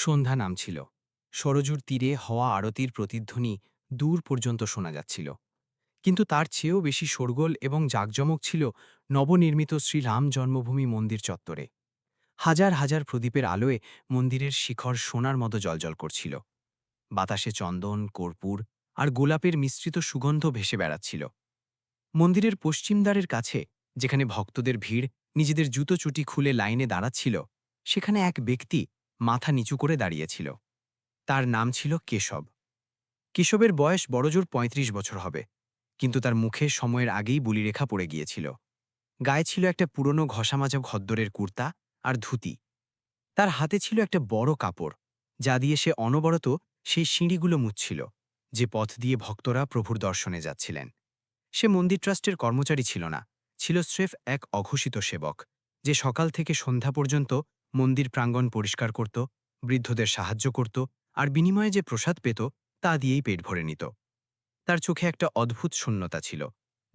সন্ধ্যা নামছিল। সরজুর তীরে হওয়া আরতির প্রতিধ্বনি দূর পর্যন্ত শোনা যাচ্ছিল। কিন্তু তার চেয়েও বেশি শোরগোল এবং জাঁকজমক ছিল নবনির্মিত শ্রীরাম জন্মভূমি মন্দির চত্বরে। হাজার হাজার প্রদীপের আলোয় মন্দিরের শিখর সোনার মতো জ্বলজ্বল করছিল। বাতাসে চন্দন, কর্পূর আর গোলাপের মিশ্রিত সুগন্ধ ভেসে বেড়াচ্ছিল। মন্দিরের পশ্চিম দ্বারের কাছে, যেখানে ভক্তদের ভিড় নিজেদের জুতো চুটি খুলে লাইনে দাঁড়াচ্ছিল, সেখানে এক ব্যক্তি মাথা নিচু করে দাঁড়িয়েছিল। তার নাম ছিল কেশব। কেশবের বয়স বড়জোর ৩৫ বছর হবে, কিন্তু তার মুখে সময়ের আগেই বুলিরেখা পড়ে গিয়েছিল। গায়ে ছিল একটা পুরনো ঘষামাজা খদ্দরের কুর্তা আর ধুতি। তার হাতে ছিল একটা বড় কাপড়, যা দিয়ে সে অনবরত সেই সিঁড়িগুলো মুছছিল, যে পথ দিয়ে ভক্তরা প্রভুর দর্শনে যাচ্ছিলেন। সে মন্দির ট্রাস্টের কর্মচারী ছিল না, ছিল স্রেফ এক অঘোষিত সেবক, যে সকাল থেকে সন্ধ্যা পর্যন্ত মন্দির প্রাঙ্গণ পরিষ্কার করত, বৃদ্ধদের সাহায্য করত, আর বিনিময়ে যে প্রসাদ পেত তা দিয়েই পেট ভরে নিত। তার চোখে একটা অদ্ভুত শূন্যতা ছিল,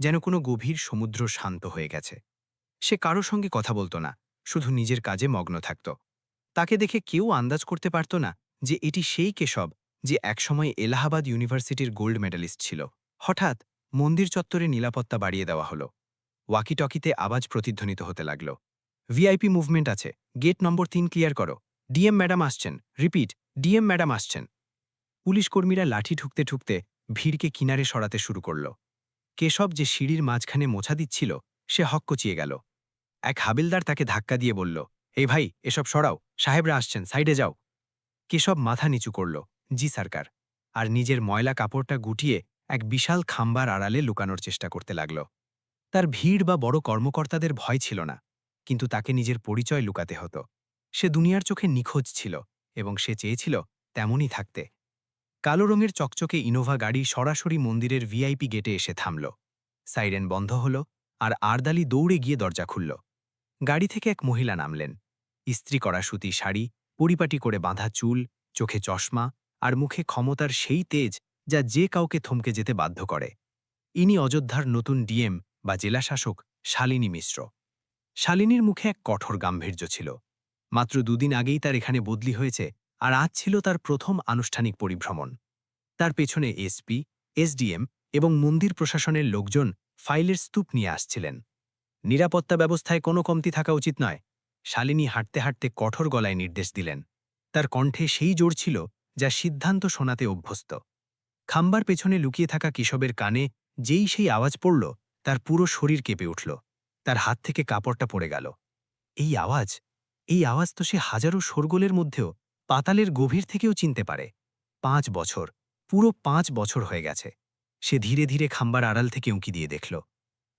যেন কোনো গভীর সমুদ্র শান্ত হয়ে গেছে। সে কারো সঙ্গে কথা বলত না, শুধু নিজের কাজে মগ্ন থাকত। তাকে দেখে কেউ আন্দাজ করতে পারত না যে এটি সেই কেশব, যে একসময় এলাহাবাদ ইউনিভার্সিটির গোল্ড মেডালিস্ট ছিল। হঠাৎ মন্দির চত্বরে নিরাপত্তা বাড়িয়ে দেওয়া হলো। ওয়াকিটকিতে আওয়াজ প্রতিধ্বনিত হতে লাগল, ভিআইপি মুভমেন্ট আছে, গেট নম্বর ৩ ক্লিয়ার করো, ডিএম ম্যাডাম আসছেন, রিপিট, ডিএম ম্যাডাম আসছেন। পুলিশ কর্মীরা লাঠি ঠুকতে ঠুকতে ভিড়কে কিনারে সরাতে শুরু করল। কেশব, যে সিঁড়ির মাঝখানে মোছা দিচ্ছিল, সে হকচকিয়ে গেল। এক হাবিলদার তাকে ধাক্কা দিয়ে বলল, এই ভাই, এসব সরাও, সাহেবরা আসছেন, সাইডে যাও। কেশব মাথা নিচু করল, জি সরকার, আর নিজের ময়লা কাপড়টা গুটিয়ে এক বিশাল খাম্বার আড়ালে লুকানোর চেষ্টা করতে লাগল। তার ভিড় বা বড় কর্মকর্তাদের ভয় ছিল না, কিন্তু তাকে নিজের পরিচয় লুকাতে হতো। সে দুনিয়ার চোখে নিখোঁজ ছিল, এবং সে চেয়েছিল তেমনই থাকতে। কালো রঙের চকচকে ইনোভা গাড়ি সরাসরি মন্দিরের ভিআইপি গেটে এসে থামল। সাইরেন বন্ধ হল, আর আরদালি দৌড়ে গিয়ে দরজা খুলল। গাড়ি থেকে এক মহিলা নামলেন। ইস্ত্রি করা সুতি শাড়ি, পরিপাটি করে বাঁধা চুল, চোখে চশমা, আর মুখে ক্ষমতার সেই তেজ যা যে কাউকে থমকে যেতে বাধ্য করে। ইনি অযোধ্যার নতুন ডিএম বা জেলাশাসক শালিনী মিশ্র। শালিনীর মুখে এক কঠোর গাম্ভীর্য ছিল। মাত্র দুদিন আগেই তার এখানে বদলি হয়েছে, আর আজ ছিল তার প্রথম আনুষ্ঠানিক পরিভ্রমণ। তার পেছনে এসপি, এসডিএম এবং মন্দির প্রশাসনের লোকজন ফাইলের স্তূপ নিয়ে আসছিলেন। নিরাপত্তা ব্যবস্থায় কোনো কমতি থাকা উচিত নয়, শালিনী হাঁটতে হাঁটতে কঠোর গলায় নির্দেশ দিলেন। তার কণ্ঠে সেই জোর ছিল যা সিদ্ধান্ত শোনাতে অভ্যস্ত। খাম্বার পেছনে লুকিয়ে থাকা কেশবের কানে যেই সেই আওয়াজ পড়ল, তার পুরো শরীর কেঁপে উঠল। তার হাত থেকে কাপড়টা পড়ে গেল। এই আওয়াজ, এই আওয়াজ তো সে হাজারো শোরগোলের মধ্যেও পাতালের গভীর থেকেও চিনতে পারে। ৫ বছর, পুরো ৫ বছর হয়ে গেছে। সে ধীরে ধীরে খাম্বার আড়াল থেকে উঁকি দিয়ে দেখল।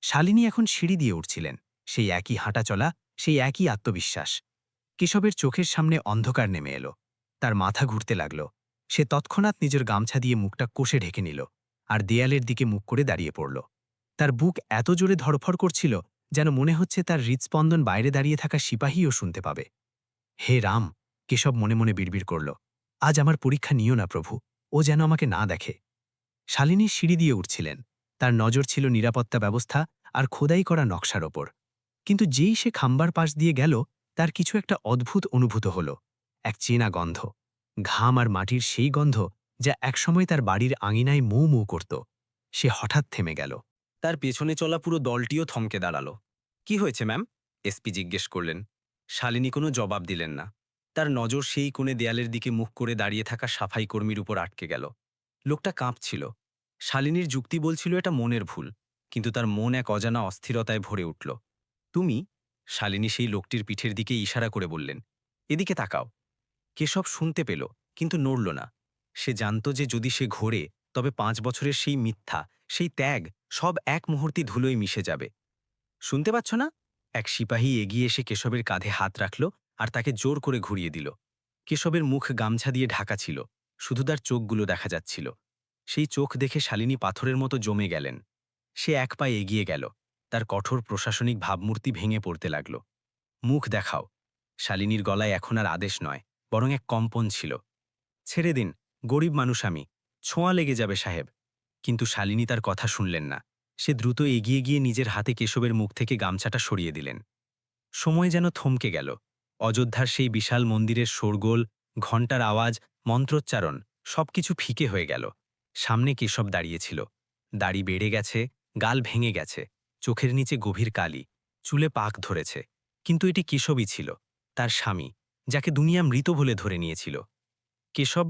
শালিনী এখন সিঁড়ি দিয়ে উঠছিলেন, সেই একই হাঁটা চলা, সেই একই আত্মবিশ্বাস। কেশবের চোখের সামনে অন্ধকার নেমে এলো। তার মাথা ঘুরতে লাগল। সে তৎক্ষণাৎ নিজের গামছা দিয়ে মুখটা কষে ঢেকে নিল, আর দেয়ালের দিকে মুখ করে দাঁড়িয়ে পড়ল। তার বুক এত জোরে ধড়ফড় করছিল, যেন মনে হচ্ছে তার হৃৎস্পন্দন বাইরে দাঁড়িয়ে থাকা সিপাহীও শুনতে পাবে। হে রাম, কেশব মনে মনে বিড়বিড় করল, আজ আমার পরীক্ষা নিও না প্রভু, ও যেন আমাকে না দেখে। শালিনী সিঁড়ি দিয়ে উঠছিলেন। তার নজর ছিল নিরাপত্তা ব্যবস্থা আর খোদাই করা নকশার ওপর। কিন্তু যেই সে খাম্বার পাশ দিয়ে গেল, তার কিছু একটা অদ্ভুত অনুভূত হল। এক চেনা গন্ধ, ঘাম আর মাটির সেই গন্ধ যা একসময় তার বাড়ির আঙিনায় মৌ মৌ করত। সে হঠাৎ থেমে গেল। তার পেছনে চলা পুরো দলটিও থমকে দাঁড়াল। কি হয়েছে ম্যাম? এসপি জিজ্ঞেস করলেন। শালিনী কোনো জবাব দিলেন না। তার নজর সেই কোণে দেয়ালের দিকে মুখ করে দাঁড়িয়ে থাকা সাফাই কর্মীর উপর আটকে গেল। লোকটা কাঁপছিল। শালিনীর যুক্তি বলছিল এটা মনের ভুল, কিন্তু তার মন এক অজানা অস্থিরতায় ভরে উঠল। তুমি? শালিনী সেই লোকটির পিঠের দিকে ইশারা করে বললেন, এদিকে তাকাও। কেশব শুনতে পেল, কিন্তু নড়ল না। সে জানত যে যদি সে ঘোরে, তবে ৫ বছরের সেই মিথ্যা, সেই ত্যাগ, সব এক মুহূর্তে ধুলোয় মিশে যাবে। শুনতে পাচ্ছ না? এক সিপাহী এগিয়ে এসে কেশবের কাঁধে হাত রাখল, আর তাকে জোর করে ঘুরিয়ে দিল। কেশবের মুখ গামছা দিয়ে ঢাকা ছিল, শুধু তার চোখগুলো দেখা যাচ্ছিল। সেই চোখ দেখে শালিনী পাথরের মতো জমে গেলেন। সে এক পায়ে এগিয়ে গেল। তার কঠোর প্রশাসনিক ভাবমূর্তি ভেঙে পড়তে লাগল। মুখ দেখাও। শালিনীর গলায় এখন আর আদেশ নয়, বরং এক কম্পন ছিল। ছেড়ে দিন, গরিব মানুষ আমি, ছোঁয়া লেগে যাবে সাহেব। কিন্তু শালিনী তার কথা শুনলেন না। সে দ্রুত এগিয়ে গিয়ে নিজের হাতে কেশবের মুখ থেকে গামছাটা সরিয়ে দিলেন। সময় যেন থমকে গেল। অযোধ্যার সেই বিশাল মন্দিরের শোরগোল, ঘণ্টার আওয়াজ, মন্ত্রোচ্চারণ সবকিছু ফিকে হয়ে গেল। সামনে কেশব দাঁড়িয়েছিল। দাড়ি বেড়ে গেছে, গাল ভেঙে গেছে, চোখের নিচে গভীর কালি, চুলে পাক ধরেছে। কিন্তু এটি কেশবই ছিল, তার স্বামী, যাকে দুনিয়া মৃত বলে ধরে নিয়েছিল। কেশব।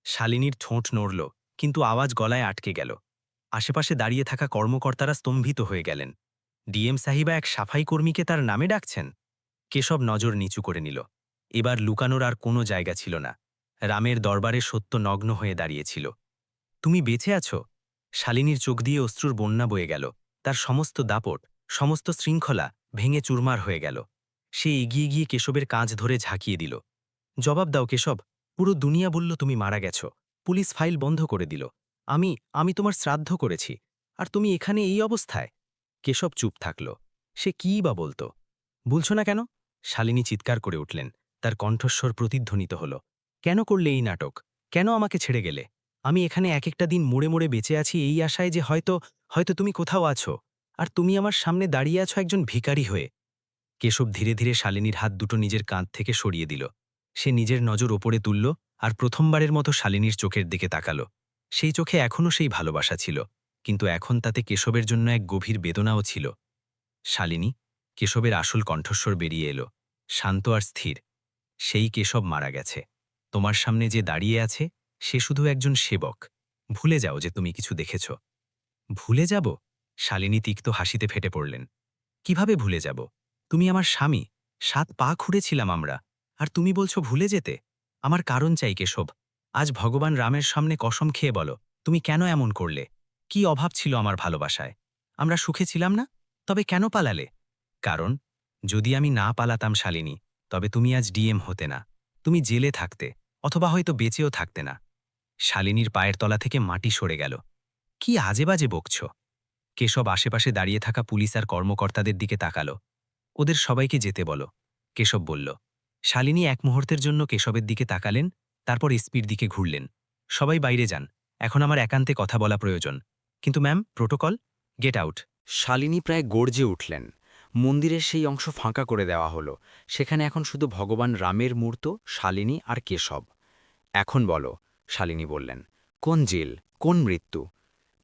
শালিনীর ঠোঁট নড়ল, কিন্তু আওয়াজ গলায় আটকে গেল। আশেপাশে দাঁড়িয়ে থাকা কর্মকর্তারা স্তম্ভিত হয়ে গেলেন। ডিএম সাহিবা এক সাফাই কর্মীকে তার নামে ডাকছেন? কেশব নজর নিচু করে নিল। এবার লুকানোর আর কোনো জায়গা ছিল না। রামের দরবারে সত্য নগ্ন হয়ে দাঁড়িয়েছিল। তুমি বেঁচে আছো? শালিনীর চোখ দিয়ে অশ্রুর বন্যা বয়ে গেল। তার সমস্ত দাপট, সমস্ত শৃঙ্খলা ভেঙে চুরমার হয়ে গেল। সে এগিয়ে গিয়ে কেশবের কাঁধ ধরে ঝাঁকিয়ে দিল। জবাব দাও কেশব, পুরো দুনিয়া বলল তুমি মারা গেছ। পুলিশ ফাইল বন্ধ করে দিল। আমি তোমার শ্রাদ্ধ করেছি, আর তুমি এখানে এই অবস্থায়? কেশব চুপ থাকল। সে কীই বা বলতো? বলছো না কেন? শালিনী চিৎকার করে উঠলেন। তার কণ্ঠস্বর প্রতিধ্বনিত হল। কেন করলে এই নাটক? কেন আমাকে ছেড়ে গেলে? আমি এখানে এক একটা দিন মোড়ে মোড়ে বেঁচে আছি এই আশায় যে হয়তো হয়তো তুমি কোথাও আছো, আর তুমি আমার সামনে দাঁড়িয়ে আছো একজন ভিখারি হয়ে। কেশব ধীরে ধীরে শালিনীর হাত দুটো নিজের কাঁধ থেকে সরিয়ে দিল। সে নিজের নজর ওপরে তুলল, আর প্রথমবারের মতো শালিনীর চোখের দিকে তাকালো। সেই চোখে এখনও সেই ভালোবাসা ছিল, কিন্তু এখন তাতে কেশবের জন্য এক গভীর বেদনাও ছিল। শালিনী। কেশবের আসল কণ্ঠস্বর বেরিয়ে এলো, শান্ত আর স্থির। সেই কেশব মারা গেছে। তোমার সামনে যে দাঁড়িয়ে আছে, সে শুধু একজন সেবক। ভুলে যাও যে তুমি কিছু দেখেছ। ভুলে যাব? শালিনী তিক্ত হাসিতে ফেটে পড়লেন। কিভাবে ভুলে যাব? তুমি আমার স্বামী। 7 পা খুঁড়েছিলাম আমরা, আর তুমি বলছো ভুলে যেতে? আমার কারণ চাই কেশব। আজ ভগবান রামের সামনে কসম খেয়ে বলো, তুমি কেন এমন করলে? কি অভাব ছিল আমার ভালোবাসায়? আমরা সুখে ছিলাম না? তবে কেন পালালে? কারণ, যদি আমি না পালাতাম শালিনী, তবে তুমি আজ ডিএম হতে না। তুমি জেলে থাকতে, অথবা হয়তো বেঁচেও থাকতে না। শালিনীর পায়ের তলা থেকে মাটি সরে গেল। কি আজে বাজে বকছ? কেশব আশেপাশে দাঁড়িয়ে থাকা পুলিশ আর কর্মকর্তাদের দিকে তাকালো। ওদের সবাইকে যেতে বলো, কেশব বলল। শালিনী এক মুহূর্তের জন্য কেশবের দিকে তাকালেন, তারপর এসপির দিকে ঘুরলেন। সবাই বাইরে যান, এখন আমার একান্তে কথা বলা প্রয়োজন। কিন্তু ma'am, protocol. Get out. Shalini প্রায় গর্জে উঠলেন। মন্দিরের সেই অংশ ফাঁকা করে দেওয়া হলো। সেখানে এখন শুধু ভগবান রামের মূর্ত, শালিনী আর কেশব। এখন বলো, শালিনী বললেন, কোন জেল, কোন মৃত্যু?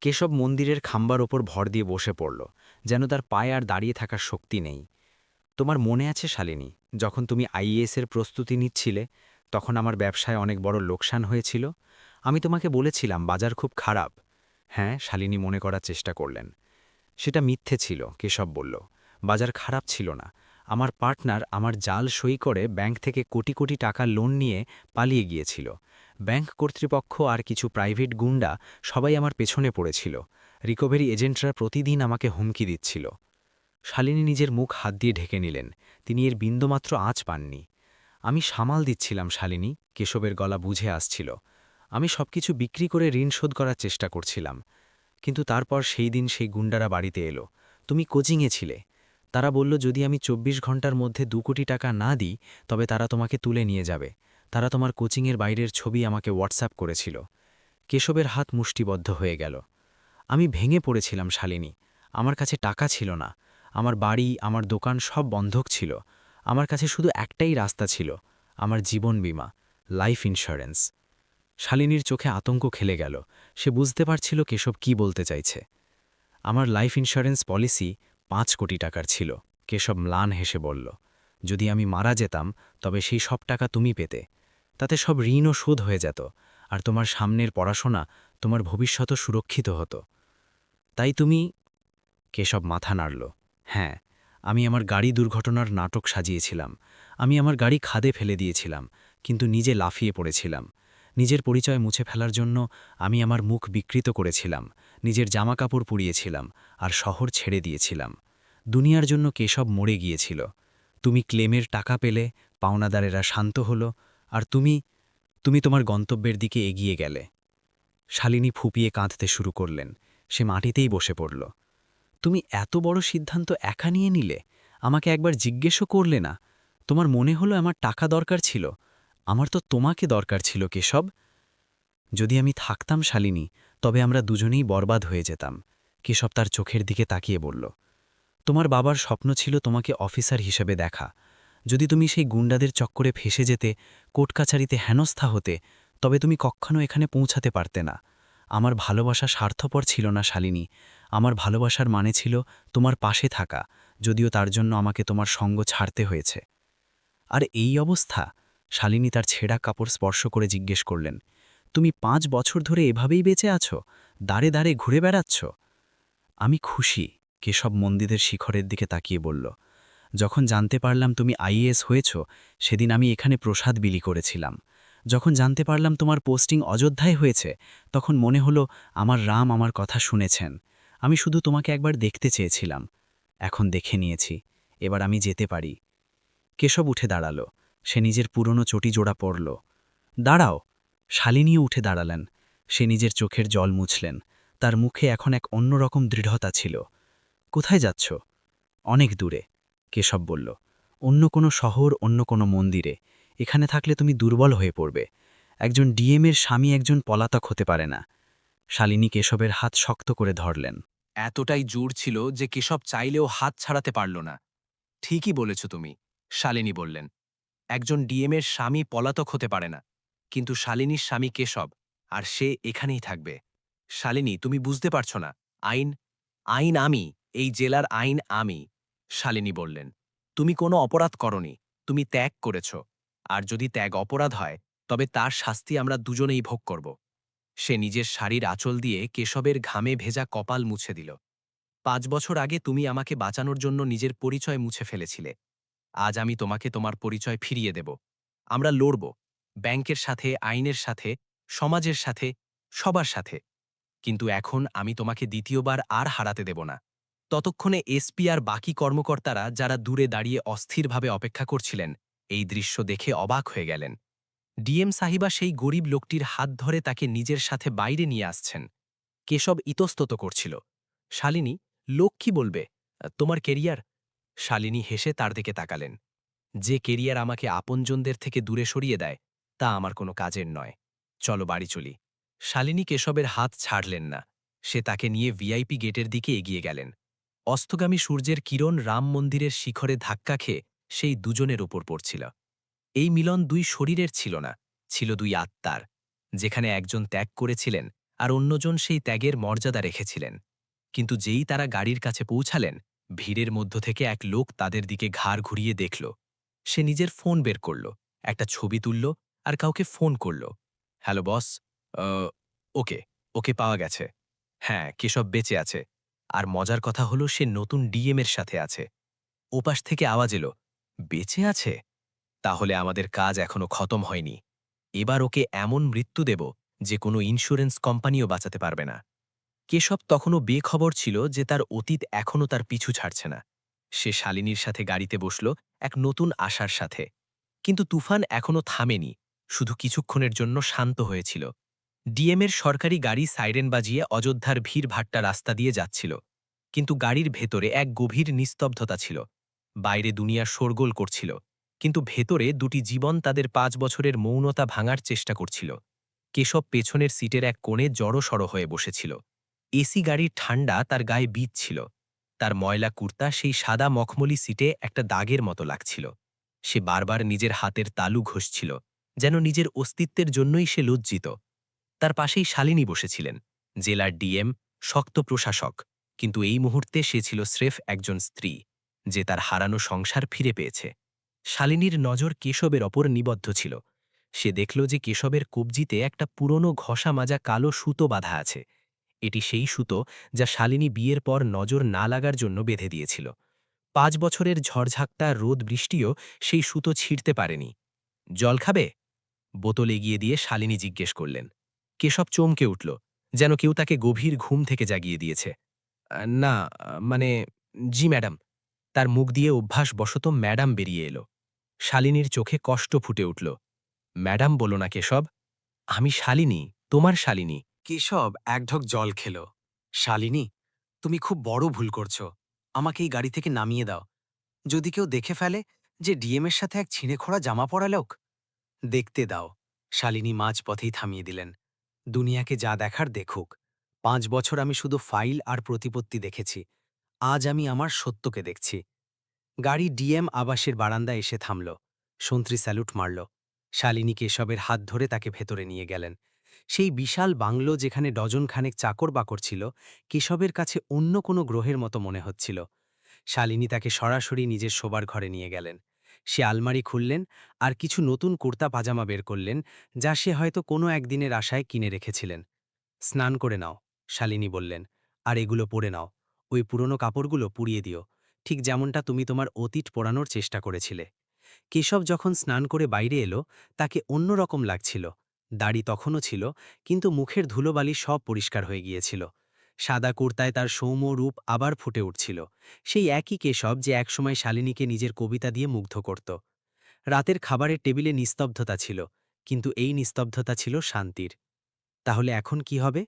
কেশব মন্দিরের খাম্বার ওপর ভর দিয়ে বসে পড়ল, যেন তার পায়ে আর দাঁড়িয়ে থাকার শক্তি নেই। তোমার মনে আছে শালিনী, যখন তুমি আইএএসের প্রস্তুতি নিচ্ছিলে, তখন আমার ব্যবসায় অনেক বড় লোকসান হয়েছিল। আমি তোমাকে বলেছিলাম বাজার খুব খারাপ। হ্যাঁ, শালিনী মনে করার চেষ্টা করলেন। সেটা মিথ্যে ছিল, কেশব বলল। বাজার খারাপ ছিল না। আমার পার্টনার আমার জাল সই করে ব্যাংক থেকে কোটি কোটি টাকা লোন নিয়ে পালিয়ে গিয়েছিল। ব্যাংক কর্তৃপক্ষ আর কিছু প্রাইভেট গুন্ডা সবাই আমার পেছনে পড়েছিল। রিকভারি এজেন্টরা প্রতিদিন আমাকে হুমকি দিচ্ছিল। শালিনী নিজের মুখ হাত দিয়ে ঢেকে নিলেন। তিনি এর বিন্দুমাত্র আঁচ পাননি। আমি সামাল দিচ্ছিলাম শালিনী, কেশবের গলা বুঝে আসছিল। আমি সবকিছু বিক্রি করে ঋণ শোধ করার চেষ্টা করছিলাম। কিন্তু তারপর সেই দিন সেই গুন্ডারা বাড়িতে এলো। তুমি কোচিংয়ে ছিলে। তারা বলল যদি আমি ২৪ ঘন্টার মধ্যে ২ কোটি টাকা না দিই, তবে তারা তোমাকে তুলে নিয়ে যাবে। তারা তোমার কোচিংয়ের বাইরের ছবি আমাকে হোয়াটসঅ্যাপ করেছিল। কেশবের হাত মুষ্টিবদ্ধ হয়ে গেল। আমি ভেঙে পড়েছিলাম শালিনী। আমার কাছে টাকা ছিল না। আমার বাড়ি, আমার দোকান সব বন্ধক ছিল। আমার কাছে শুধু একটাই রাস্তা ছিল, আমার জীবন বীমা, লাইফ ইন্স্যুরেন্স। শালিনীর চোখে আতঙ্ক খেলে গেল। সে বুঝতে পারছিল কেশব কি বলতে চাইছে। আমার লাইফ ইন্স্যুরেন্স পলিসি ৫ কোটি টাকার ছিল, কেশব ম্লান হেসে বলল। যদি আমি মারা যেতাম, তবে সেই সব টাকা তুমি পেতে। তাতে সব ঋণও শোধ হয়ে যেত, আর তোমার সামনের পড়াশোনা, তোমার ভবিষ্যৎও সুরক্ষিত হতো। তাই তুমি... কেশব মাথা নাড়ল। হ্যাঁ, আমি আমার গাড়ি দুর্ঘটনার নাটক সাজিয়েছিলাম। আমি আমার গাড়ি খাদে ফেলে দিয়েছিলাম, কিন্তু নিজে লাফিয়ে পড়েছিলাম। নিজের পরিচয় মুছে ফেলার জন্য আমি আমার মুখ বিকৃত করেছিলাম, নিজের জামাকাপড় পুড়িয়েছিলাম, আর শহর ছেড়ে দিয়েছিলাম। দুনিয়ার জন্য কেশব মরে গিয়েছিল। তুমি ক্লেমের টাকা পেলে, পাওনাদারেরা শান্ত হল, আর তুমি তোমার গন্তব্যের দিকে এগিয়ে গেলে। শালিনী ফুপিয়ে কাঁদতে শুরু করলেন। সে মাটিতেই বসে পড়ল। তুমি এত বড় সিদ্ধান্ত একা নিয়ে নিলে? আমাকে একবার জিজ্ঞেসও করলে না? তোমার মনে হলো আমার টাকা দরকার ছিল? আমার তো তোমাকে দরকার ছিল কেশব। যদি আমি থাকতাম শালিনী, তবে আমরা দুজনেই বরবাদ হয়ে যেতাম। কেশব তার চোখের দিকে তাকিয়ে বলল, তোমার বাবার স্বপ্ন ছিল তোমাকে অফিসার হিসেবে দেখা। যদি তুমি সেই গুন্ডাদের চক্করে ফেসে যেতে, কোর্ট কাছারিতে হেনস্থা হতে, তবে তুমি কখনো এখানে পৌঁছাতে পারতে না। আমার ভালোবাসা স্বার্থপর ছিল না শালিনী। আমার ভালোবাসার মানে ছিল তোমার পাশে থাকা, যদিও তার জন্য আমাকে তোমার সঙ্গ ছাড়তে হয়েছে। আর এই অবস্থা? শালিনী তার ছেঁড়া কাপড় স্পর্শ করে জিজ্ঞেস করলেন। তুমি 5 বছর ধরে এভাবেই বেঁচে আছো, দাঁড়ে দাঁড়ে ঘুরে বেড়াচ্ছ? আমি খুশি, কেশব মন্দিরের শিখরের দিকে তাকিয়ে বলল। যখন জানতে পারলাম তুমি আইএএস হয়েছ, সেদিন আমি এখানে প্রসাদ বিলি করেছিলাম। যখন জানতে পারলাম তোমার পোস্টিং অযোধ্যায় হয়েছে, তখন মনে হলো আমার রাম আমার কথা শুনেছেন। আমি শুধু তোমাকে একবার দেখতে চেয়েছিলাম। এখন দেখে নিয়েছি, এবার আমি যেতে পারি। কেশব উঠে দাঁড়ালো। সে নিজের পুরনো চটি জোড়া পরল। দাঁড়াও। শালিনীও উঠে দাঁড়ালেন। সে নিজের চোখের জল মুছলেন। তার মুখে এখন এক অন্যরকম দৃঢ়তা ছিল। কোথায় যাচ্ছ? অনেক দূরে, কেশব বলল। অন্য কোনো শহর, অন্য কোনো মন্দিরে। এখানে থাকলে তুমি দুর্বল হয়ে পড়বে। একজন ডিএমের স্বামী একজন পলাতক হতে পারে না। শালিনী কেশবের হাত শক্ত করে ধরলেন। এতটাই জোর ছিল যে কেশব চাইলেও হাত ছাড়াতে পারল না। ঠিকই বলেছ তুমি, শালিনী বললেন। একজন ডিএমের স্বামী পলাতক হতে পারে না, কিন্তু শালিনীর স্বামী কেশব, আর সে এখানেই থাকবে। শালিনী, তুমি বুঝতে পারছো না। আইন আইন আমি, এই জেলার আইন আমি। শালিনী বললেন, তুমি কোনো অপরাধ করনি, তুমি ত্যাগ করেছ। আর যদি ত্যাগ অপরাধ হয়, তবে তার শাস্তি আমরা দুজনেই ভোগ করব। সে নিজের শাড়ির আঁচল দিয়ে কেশবের ঘামে ভেজা কপাল মুছে দিল। 5 বছর আগে তুমি আমাকে বাঁচানোর জন্য নিজের পরিচয় মুছে ফেলেছিলে। আজ আমি তোমাকে তোমার পরিচয় ফিরিয়ে দেব। আমরা লড়ব, ব্যাংকের সাথে, আইনের সাথে, সমাজের সাথে, সবার সাথে। কিন্তু এখন আমি তোমাকে দ্বিতীয়বার আর হারাতে দেব না। ততক্ষণে এসপি আর বাকি কর্মকর্তারা, যারা দূরে দাঁড়িয়ে অস্থিরভাবে অপেক্ষা করছিলেন, এই দৃশ্য দেখে অবাক হয়ে গেলেন। ডিএম সাহিবা সেই গরিব লোকটির হাত ধরে তাকে নিজের সাথে বাইরে নিয়ে আসছেন। কেশব ইতস্তত করছিল। শালিনী, লোক কি বলবে? তোমার কেরিয়ার? শালিনী হেসে তার দিকে তাকালেন। যে কেরিয়ার আমাকে আপনজনদের থেকে দূরে সরিয়ে দেয়, তা আমার কোনো কাজের নয়। চলো বাড়ি চলি। শালিনী কেশবের হাত ছাড়লেন না। সে তাকে নিয়ে ভিআইপি গেটের দিকে এগিয়ে গেলেন। অস্তগামী সূর্যের কিরণ রাম মন্দিরের শিখরে ধাক্কা খেয়ে সেই দুজনের ওপর পড়ছিল। এই মিলন দুই শরীরের ছিল না, ছিল দুই আত্মার। যেখানে একজন ত্যাগ করেছিলেন আর অন্যজন সেই ত্যাগের মর্যাদা রেখেছিলেন। কিন্তু যেই তারা গাড়ির কাছে পৌঁছালেন, ভিড়ের মধ্য থেকে এক লোক তাদের দিকে ঘাড় ঘুরিয়ে দেখল। সে নিজের ফোন বের করল, একটা ছবি তুলল, আর কাউকে ফোন করল। Hello boss. "আহ, ওকে, ওকে পাওয়া গেছে। হ্যাঁ, কেশব বেঁচে আছে। আর মজার কথা হলো সে নতুন ডিএম এর সাথে আছে।" ওপাশ থেকে আওয়াজ এলো, বেঁচে আছে? তাহলে আমাদের কাজ এখনো খতম হয়নি। এবার ওকে এমন মৃত্যু দেব যে কোনো ইন্স্যুরেন্স কোম্পানিও বাঁচাতে পারবে না। কেশব তখনও বেখবর ছিল যে তার অতীত এখনও তার পিছু ছাড়ছে না। সে শালিনীর সাথে গাড়িতে বসল, এক নতুন আশার সাথে। কিন্তু তুফান এখনও থামেনি, শুধু কিছুক্ষণের জন্য শান্ত হয়েছিল। ডিএমের সরকারি গাড়ি সাইরেন বাজিয়ে অযোধ্যার ভিড়ভাট্টা রাস্তা দিয়ে যাচ্ছিল। কিন্তু গাড়ির ভেতরে এক গভীর নিস্তব্ধতা ছিল। বাইরে দুনিয়া শোরগোল করছিল, কিন্তু ভেতরে দুটি জীবন তাদের 5 বছরের মৌনতা ভাঙার চেষ্টা করছিল। কেশব পেছনের সিটের এক কোণে জড়সড় হয়ে বসেছিল। এসি গাড়ির ঠান্ডা তার গায়ে বিঁধছিল। তার ময়লা কুর্তা সেই সাদা মখমলি সিটে একটা দাগের মতো লাগছিল। সে বারবার নিজের হাতের তালু ঘষছিল, যেন নিজের অস্তিত্বের জন্যই সে লজ্জিত। তার পাশেই শালিনী বসেছিলেন, জেলার ডিএম, শক্ত প্রশাসক। কিন্তু এই মুহূর্তে সে ছিল স্রেফ একজন স্ত্রী, যে তার হারানো সংসার ফিরে পেয়েছে। শালিনীর নজর কেশবের ওপর নিবদ্ধ ছিল। সে দেখল যে কেশবের কবজিতে একটা পুরনো ঘষা মাজা কালো সুতো বাঁধা আছে। এটি সেই সুতো যা শালিনী বিয়ের পর নজর না লাগার জন্য বেঁধে দিয়েছিল। 5 বছরের ঝড়ঝাক্তা, রোদ, বৃষ্টিও সেই সুতো ছিঁড়তে পারেনি। জল খাবে? বোতল এগিয়ে দিয়ে শালিনী জিজ্ঞেস করলেন। কেশব চমকে উঠল, যেন কেউ তাকে গভীর ঘুম থেকে জাগিয়ে দিয়েছে। না, মানে, জি ম্যাডাম। তার মুখ দিয়ে অভ্যাসবশত ম্যাডাম বেরিয়ে এলো। শালিনীর চোখে কষ্ট ফুটে উঠল। ম্যাডাম বলো না কেশব, আমি শালিনী, তোমার শালিনী। কেশব এক ঢোক জল খেল। শালিনী, তুমি খুব বড় ভুল করছো। আমাকে এই গাড়ি থেকে নামিয়ে দাও। যদি কেউ দেখে ফেলে যে ডিএম এর সাথে এক ছিঁড়েখোড়া জামা পরা লোক। দেখতে দাও। শালিনী মাঝপথেই থামিয়ে দিলেন। দুনিয়াকে যা দেখার দেখুক। 5 বছর আমি শুধু ফাইল আর প্রতিপত্তি দেখেছি। আজ আমি আমার সত্যকে দেখছি। গাড়ি ডিএম আবাসের বারান্দায় এসে থামল। সন্ত্রী স্যালুট মারল। শালিনী কেশবের হাত ধরে তাকে ভেতরে নিয়ে গেলেন। সেই বিশাল বাংলো যেখানে ডজনখানেক চাকর বাকর ছিল, কেশবের কাছে অন্য কোনো গ্রহের মতো মনে হচ্ছিল। শালিনী তাকে সরাসরি নিজের শোবার ঘরে নিয়ে গেলেন। সে আলমারি খুললেন আর কিছু নতুন কুর্তা পাজামা বের করলেন, যা সে হয়তো কোনো একদিনের আশায় কিনে রেখেছিলেন। স্নান করে নাও, শালিনী বললেন, আর এগুলো পরে নাও। ওই পুরনো কাপড়গুলো পুড়িয়ে দিও, ঠিক যেমনটা তুমি তোমার অতীত পোড়ানোর চেষ্টা করেছিলে। কেশব যখন স্নান করে বাইরে এলো, তাকে অন্যরকম লাগছিল। দাড়ি তখনও ছিল, কিন্তু মুখের ধুলোবালি সব পরিষ্কার হয়ে গিয়েছিল। সাদা কুর্তায় তার সৌম্য রূপ আবার ফুটে উঠছিল, সেই একই কেশব যে একসময় শালিনীকে নিজের কবিতা দিয়ে মুগ্ধ করত। রাতের খাবারের টেবিলে নিস্তব্ধতা ছিল, কিন্তু এই নিস্তব্ধতা ছিল শান্তির। তাহলে এখন কি হবে?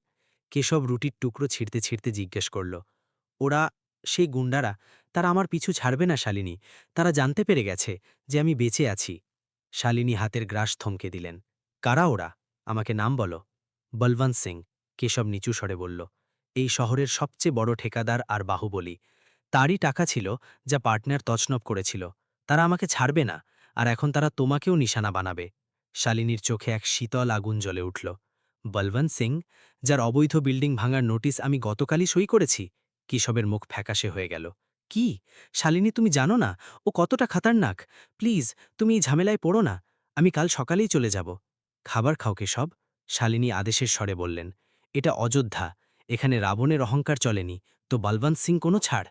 কেশব রুটির টুকরো ছিঁড়তে ছিঁড়তে জিজ্ঞেস করল। ওরা, সেই গুন্ডারা, তারা আমার পিছু ছাড়বে না শালিনী। তারা জানতে পেরে গেছে যে আমি বেঁচে আছি। শালিনী হাতের গ্রাস থমকে দিলেন। কারা ওরা? আমাকে নাম বলো। বলবন্ত সিং, কেশব নিচু স্বরে বলল। এই শহরের সবচেয়ে বড় ঠিকাদার আর বাহুবলী। তারই টাকা ছিল যা পার্টনার তছনপ করেছিল। তারা আমাকে ছাড়বে না, আর এখন তারা তোমাকেও নিশানা বানাবে। শালিনীর চোখে এক শীতল আগুন জ্বলে উঠল। বলবন্ত সিং, যার অবৈধ বিল্ডিং ভাঙার নোটিশ আমি গতকালই সই করেছি। কেশবের মুখ ফ্যাকাশে হয়ে গেল। কি? শালিনী, তুমি জানো না ও কতটা খাতারনাক? প্লিজ, তুমি এই ঝামেলায় পড়ো না। আমি কাল সকালেই চলে যাব। খাবার খাও কেশব, শালিনী আদেশের স্বরে বললেন। এটা অযোধ্যা, এখানে রাবণের অহংকার চলেনি, তো বলবন্ত সিং কোনো ছাড়।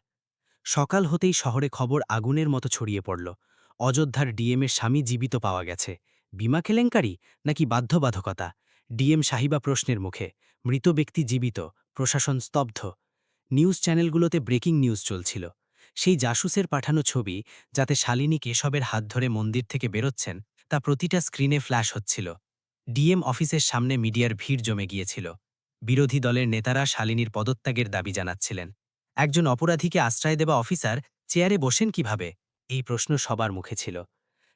সকাল হতেই শহরে খবর আগুনের মতো ছড়িয়ে পড়ল। অযোধ্যার ডিএমের স্বামী জীবিত পাওয়া গেছে। বিমা কেলেঙ্কারি নাকি বাধ্যবাধকতা? ডিএম সাহিবা প্রশ্নের মুখে। মৃত ব্যক্তি জীবিত, প্রশাসন স্তব্ধ। নিউজ চ্যানেলগুলোতে ব্রেকিং নিউজ চলছিল। সেই জাসুসের পাঠানো ছবি, যাতে শালিনী কেশবের হাত ধরে মন্দির থেকে বেরোচ্ছেন, তা প্রতিটা স্ক্রিনে ফ্ল্যাশ হচ্ছিল। ডিএম অফিসের সামনে মিডিয়ার ভিড় জমে গিয়েছিল। বিরোধী দলের নেতারা শালিনীর পদত্যাগের দাবি জানাচ্ছিলেন। একজন অপরাধীকে আশ্রয় দেওয়া অফিসার চেয়ারে বসেন কিভাবে? এই প্রশ্ন সবার মুখে ছিল।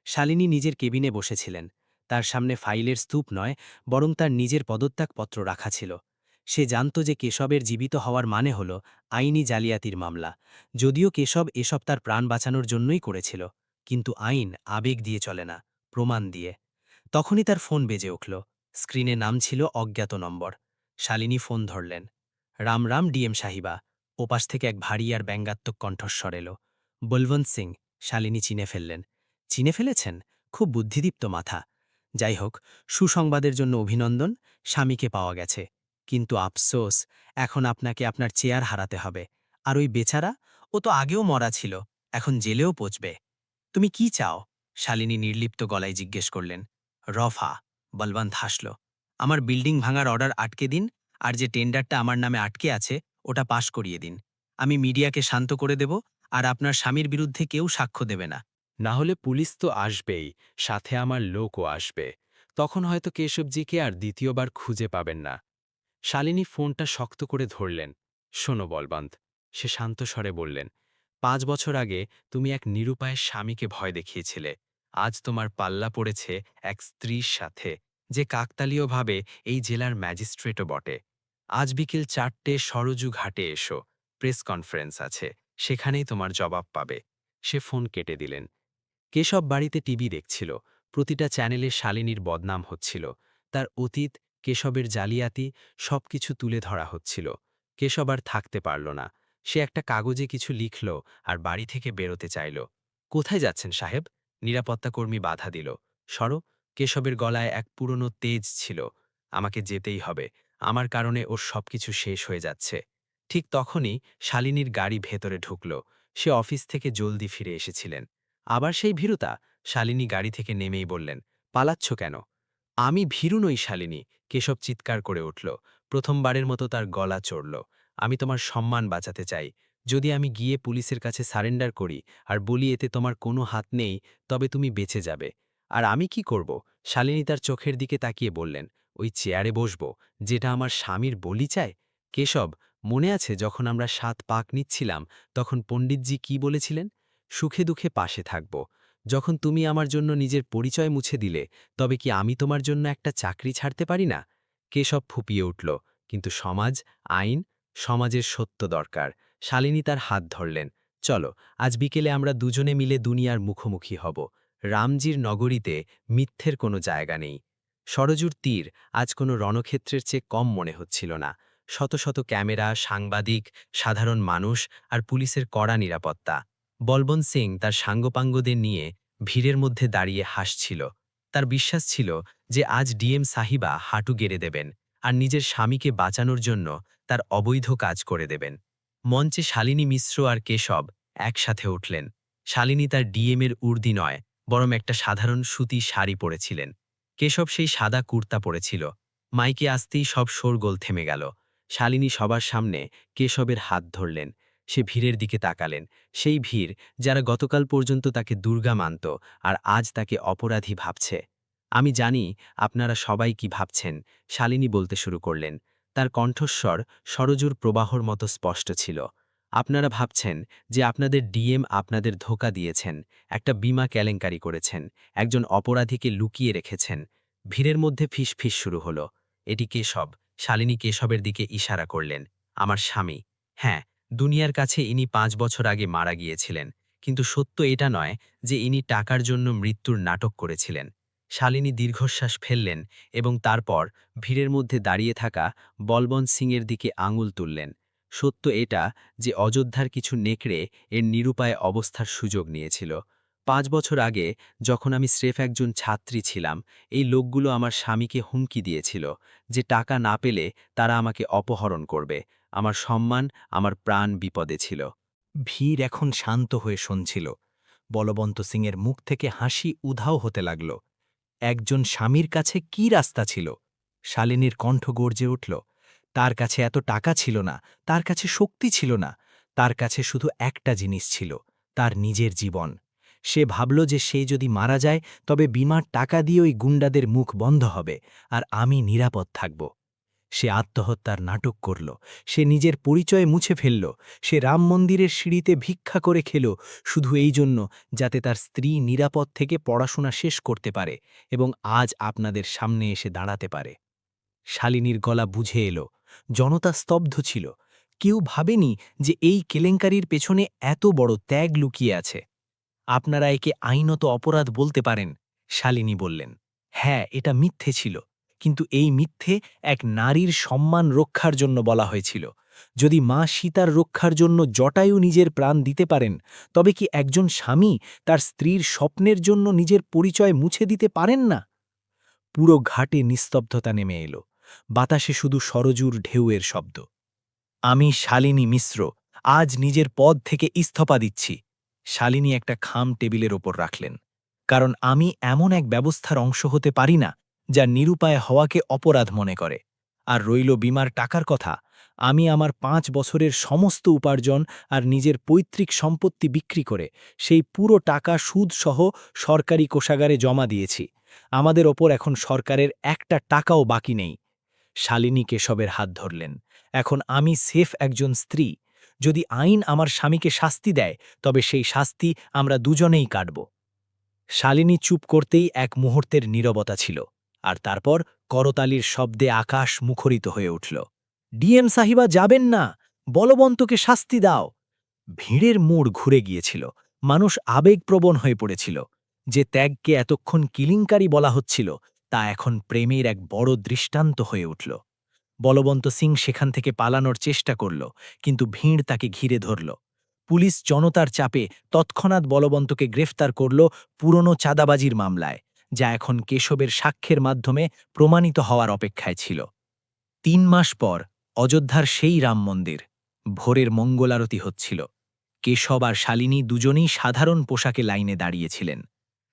শালিনী নিজের কেবিনে বসেছিলেন। তার সামনে ফাইলের স্তূপ নয়, বরং তার নিজের পদত্যাগপত্র রাখা ছিল। সে জানত যে কেশবের জীবিত হওয়ার মানে হল আইনি জালিয়াতির মামলা। যদিও কেশব এসব তার প্রাণ বাঁচানোর জন্যই করেছিল, কিন্তু আইন আবেগ দিয়ে চলে না, প্রমাণ দিয়ে। তখনই তার ফোন বেজে উঠল। স্ক্রিনে নাম ছিল অজ্ঞাত নম্বর। শালিনী ফোন ধরলেন। রাম রাম ডিএম সাহিবা। ওপাশ থেকে এক ভারী আর ব্যঙ্গাত্মক কণ্ঠস্বর এলো। বলবন্ত সিং, শালিনী চিনে ফেললেন। চিনে ফেলেছেন? খুব বুদ্ধিদীপ্ত মাথা। যাই হোক, সুসংবাদের জন্য অভিনন্দন, স্বামীকে পাওয়া গেছে। কিন্তু আফসোস, এখন আপনাকে আপনার চেয়ার হারাতে হবে। আর ওই বেচারা, ও তো আগেও মরা ছিল, এখন জেলেও পচবে। তুমি কি চাও? শালিনী নির্লিপ্ত গলায় জিজ্ঞেস করলেন। রফা, বলবন্ত হাসল। আমার বিল্ডিং ভাঙার অর্ডার আটকে দিন, আর যে টেন্ডারটা আমার নামে আটকে আছে ওটা পাশ করিয়ে দিন। আমি মিডিয়াকে শান্ত করে দেব, আর আপনার স্বামীর বিরুদ্ধে কেউ সাক্ষ্য দেবে না। না হলে পুলিশ তো আসবেই, সাথে আমার লোকও আসবে। তখন হয়তো কেশবজিকে আর দ্বিতীয়বার খুঁজে পাবেন না। শালিনী ফোনটা শক্ত করে ধরলেন। শোনো বলবন্ত, সে শান্ত স্বরে বললেন, 5 বছর আগে তুমি এক নিরুপায়ের স্বামীকে ভয় দেখিয়েছিলে। আজ তোমার পাল্লা পড়েছে এক স্ত্রীর সাথে, যে কাকতালীয়ভাবে এই জেলার ম্যাজিস্ট্রেটও বটে। আজ বিকেল 4টে সরজু ঘাটে এসো, প্রেস কনফারেন্স আছে, সেখানেই তোমার জবাব পাবে। সে ফোন কেটে দিলেন। কেশব বাড়িতে টিভি দেখছিল। প্রতিটা চ্যানেলে শালিনীর বদনাম হচ্ছিল। তার অতীত, কেশবের জালিয়াতি, সবকিছু তুলে ধরা হচ্ছিল। কেশব আর থাকতে পারল না। সে একটা কাগজে কিছু লিখল আর বাড়ি থেকে বেরোতে চাইল। কোথায় যাচ্ছেন সাহেব? নিরাপত্তাকর্মী বাধা দিল। সরো। কেশবের গলায় এক পুরনো তেজ ছিল। আমাকে যেতেই হবে, আমার কারণে ওর সবকিছু শেষ হয়ে যাচ্ছে। ঠিক তখনই শালিনীর গাড়ি ভেতরে ঢুকল। সে অফিস থেকে জলদি ফিরে এসেছিলেন। আবার সেই ভীরুতা? শালিনী গাড়ি থেকে নেমেই বললেন, পালাচ্ছ কেন? আমি ভীরু নই শালিনী, কেশব চিৎকার করে উঠল। প্রথমবারের মতো তার গলা চড়ল। আমি তোমার সম্মান বাঁচাতে চাই। যদি আমি গিয়ে পুলিশের কাছে সারেন্ডার করি আর বলি এতে তোমার কোনো হাত নেই, তবে তুমি বেঁচে যাবে। আর আমি কি করব? শালিনী তার চোখের দিকে তাকিয়ে বললেন, ওই চেয়ারে বসব, যেটা আমার স্বামীর বলি চায়। কেশব, মনে আছে যখন আমরা 7 পাক নিচ্ছিলাম, তখন পণ্ডিতজি কি বলেছিলেন? সুখে দুঃখে পাশে থাকব। যখন তুমি আমার জন্য নিজের পরিচয় মুছে দিলে, তবে কি আমি তোমার জন্য একটা চাকরি ছাড়তে পারি না? কেশব ফুপিয়ে উঠল। কিন্তু সমাজ, আইন, সমাজের সত্য দরকার। শালিনী তার হাত ধরলেন। চলো আজ বিকেলে আমরা দুজনে মিলে দুনিয়ার মুখোমুখি হব। রামজির নগরীতে মিথ্যের কোনো জায়গা নেই। সরজুর তীর আজ কোনো রণক্ষেত্রের চেয়ে কম মনে হচ্ছিল না। শত শত ক্যামেরা, সাংবাদিক, সাধারণ মানুষ আর পুলিশের কড়া নিরাপত্তা। বলবন্ত সিং তার সাঙ্গপাঙ্গদের নিয়ে ভিড়ের মধ্যে দাঁড়িয়ে হাসছিল। তার বিশ্বাস ছিল যে আজ ডিএম সাহিবা হাঁটু গেড়ে দেবেন আর নিজের স্বামীকে বাঁচানোর জন্য তার অবৈধ কাজ করে দেবেন। মঞ্চে শালিনী মিশ্র আর কেশব একসাথে উঠলেন। শালিনী তার ডিএমের উর্দি নয়, বরং একটা সাধারণ সুতি শাড়ি পরেছিলেন। কেশব সেই সাদা কুর্তা পরেছিল। মাইকে আসতেই সব শোরগোল থেমে গেল। শালিনী সবার সামনে কেশবের হাত ধরলেন। সে ভিড়ের দিকে তাকালেন। সেই ভিড় যারা গতকাল পর্যন্ত তাকে দুর্গা মানত আর আজ তাকে অপরাধী ভাবছে। আমি জানি আপনারা সবাই কি ভাবছেন, শালিনী বলতে শুরু করলেন। তার কণ্ঠস্বর সরজুর প্রবাহর মতো স্পষ্ট ছিল। আপনারা ভাবছেন যে আপনাদের ডিএম আপনাদের ধোঁকা দিয়েছেন, একটা বীমা কেলেঙ্কারি করেছেন, একজন অপরাধীকে লুকিয়ে রেখেছেন। ভিড়ের মধ্যে ফিসফিস শুরু হলো। এটি কেশব। শালিনী কেশবের দিকে ইশারা করলেন। আমার স্বামী। হ্যাঁ, দুনিয়ার কাছে ইনি 5 বছর আগে মারা গিয়েছিলেন, কিন্তু সত্য এটা নয় যে ইনি টাকার জন্য মৃত্যুর নাটক করেছিলেন। শালিনী দীর্ঘশ্বাস ফেললেন এবং তারপর ভিড়ের মধ্যে দাঁড়িয়ে থাকা বলবন্ত সিংয়ের দিকে আঙুল তুললেন। সত্য এটা যে অযোধ্যার কিছু নেকড়ে এর নিরুপায় অবস্থার সুযোগ নিয়েছিল। 5 বছর আগে যখন আমি স্রেফ একজন ছাত্রী ছিলাম, এই লোকগুলো আমার স্বামীকে হুমকি দিয়েছিল যে টাকা না পেলে তারা আমাকে অপহরণ করবে। আমার সম্মান, আমার প্রাণ বিপদে ছিল। ভিড় এখন শান্ত হয়ে শুনছিল। বলবন্ত সিংয়ের মুখ থেকে হাসি উধাও হতে লাগল। একজন স্বামীর কাছে কি রাস্তা ছিল? শালিনীর কণ্ঠ গর্জে উঠল। তার কাছে এত টাকা ছিল না, তার কাছে শক্তি ছিল না, তার কাছে শুধু একটা জিনিস ছিল, তার নিজের জীবন। সে ভাবল যে সে যদি মারা যায় তবে বীমার টাকা দিয়ে ওই গুন্ডাদের মুখ বন্ধ হবে আর আমি নিরাপদ থাকব। সে আত্মহত্যার নাটক করল। সে নিজের পরিচয় মুছে ফেলল। সে রাম মন্দিরের সিঁড়িতে ভিক্ষা করে খেল শুধু এই জন্য যাতে তার স্ত্রী নিরাপদ থেকে পড়াশোনা শেষ করতে পারে এবং আজ আপনাদের সামনে এসে দাঁড়াতে পারে। শালিনীর গলা বুঝে এলো। জনতা স্তব্ধ ছিল। কেউ ভাবেনি যে এই কেলেঙ্কারির পেছনে এত বড় ত্যাগ লুকিয়ে আছে। আপনারা একে আইনত অপরাধ বলতে পারেন, শালিনী বললেন। হ্যাঁ, এটা মিথ্যে ছিল, কিন্তু এই মিথ্যে এক নারীর সম্মান রক্ষার জন্য বলা হয়েছিল। যদি মা সীতার রক্ষার জন্য জটায়ু নিজের প্রাণ দিতে পারেন, তবে কি একজন স্বামী তার স্ত্রীর স্বপ্নের জন্য নিজের পরিচয় মুছে দিতে পারেন না? পুরো ঘাটে নিস্তব্ধতা নেমে এলো। বাতাসে শুধু সরজুর ঢেউয়ের শব্দ। আমি শালিনী মিশ্র আজ নিজের পদ থেকে ইস্তফা দিচ্ছি। শালিনী একটা খাম টেবিলের ওপর রাখলেন। কারণ আমি এমন এক ব্যবস্থার অংশ হতে পারি না যা নিরুপায় হওয়াকে অপরাধ মনে করে। আর রইল বীমার টাকার কথা। আমি আমার 5 বছরের সমস্ত উপার্জন আর নিজের পৈতৃক সম্পত্তি বিক্রি করে সেই পুরো টাকা সুদসহ সরকারি কোষাগারে জমা দিয়েছি। আমাদের ওপর এখন সরকারের একটা টাকাও বাকি নেই। শালিনী কেশবের হাত ধরলেন। এখন আমি সেফ একজন স্ত্রী। যদি আইন আমার স্বামীকে শাস্তি দেয়, তবে সেই শাস্তি আমরা দুজনেই কাটব। শালিনী চুপ করতেই এক মুহূর্তের নীরবতা ছিল, আর তারপর করতালির শব্দে আকাশ মুখরিত হয়ে উঠল। ডিএম সাহিবা যাবেন না, বলবন্তকে শাস্তি দাও। ভিড়ের মোড় ঘুরে গিয়েছিল। মানুষ আবেগপ্রবণ হয়ে পড়েছিল। যে ত্যাগকে এতক্ষণ কিলিংকারি বলা হচ্ছিল, তা এখন প্রেমের এক বড় দৃষ্টান্ত হয়ে উঠল। বলবন্ত সিং সেখান থেকে পালানোর চেষ্টা করল, কিন্তু ভিড় তাকে ঘিরে ধরল। পুলিশ জনতার চাপে তৎক্ষণাৎ বলবন্তকে গ্রেফতার করল পুরনো চাঁদাবাজির মামলায়, যা এখন কেশবের সাক্ষ্যের মাধ্যমে প্রমাণিত হওয়ার অপেক্ষায় ছিল। 3 মাস পর অযোধ্যার সেই রাম মন্দির। ভোরের মঙ্গল আরতি হচ্ছিল। কেশব আর শালিনী দুজনেই সাধারণ পোশাকে লাইনে দাঁড়িয়েছিলেন।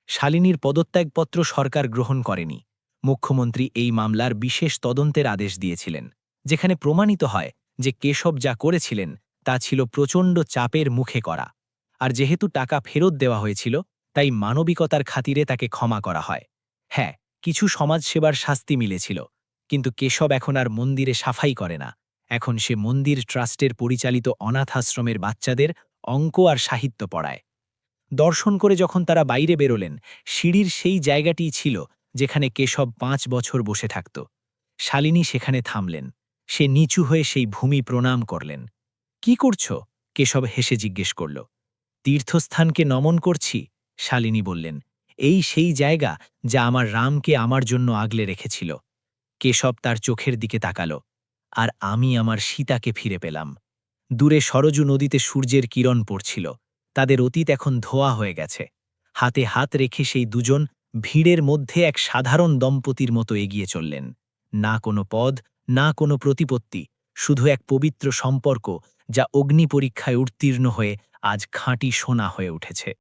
শালিনীর পদত্যাগপত্র সরকার গ্রহণ করেনি। মুখ্যমন্ত্রী এই মামলার বিশেষ তদন্তের আদেশ দিয়েছিলেন, যেখানে প্রমাণিত হয় যে কেশব যা করেছিলেন তা ছিল প্রচণ্ড চাপের মুখে করা। আর যেহেতু টাকা ফেরত দেওয়া হয়েছিল, তাই মানবিকতার খাতিরে তাকে ক্ষমা করা হয়। হ্যাঁ, কিছু সমাজসেবার শাস্তি মিলেছিল, কিন্তু কেশব এখন আর মন্দিরে সাফাই করে না। এখন সে মন্দির ট্রাস্টের পরিচালিত অনাথ আশ্রমের বাচ্চাদের অঙ্ক আর সাহিত্য পড়ায়। দর্শন করে যখন তারা বাইরে বেরোলেন, সিঁড়ির সেই জায়গাটিই ছিল যেখানে কেশব 5 বছর বসে থাকত। শালিনী সেখানে থামলেন। সে নিচু হয়ে সেই ভূমি প্রণাম করলেন। কি করছ? কেশব হেসে জিজ্ঞেস করল। তীর্থস্থানকে নমন করছি, শালিনী বললেন। এই সেই জায়গা যা আমার রামকে আমার জন্য আগলে রেখেছিল। কেশব তার চোখের দিকে তাকালো। আর আমি আমার সীতাকে ফিরে পেলাম। দূরে সরজু নদীতে সূর্যের কিরণ পড়ছিল। তাদের অতীত এখন ধোয়া হয়ে গেছে। হাতে হাত রেখে সেই দুজন ভিড়ের মধ্যে এক সাধারণ দম্পতির মতো এগিয়ে চললেন। না কোনো পদ, না কোনো প্রতিপত্তি, শুধু এক পবিত্র সম্পর্ক যা অগ্নি পরীক্ষায় উত্তীর্ণ হয়ে আজ খাঁটি সোনা হয়ে উঠেছে।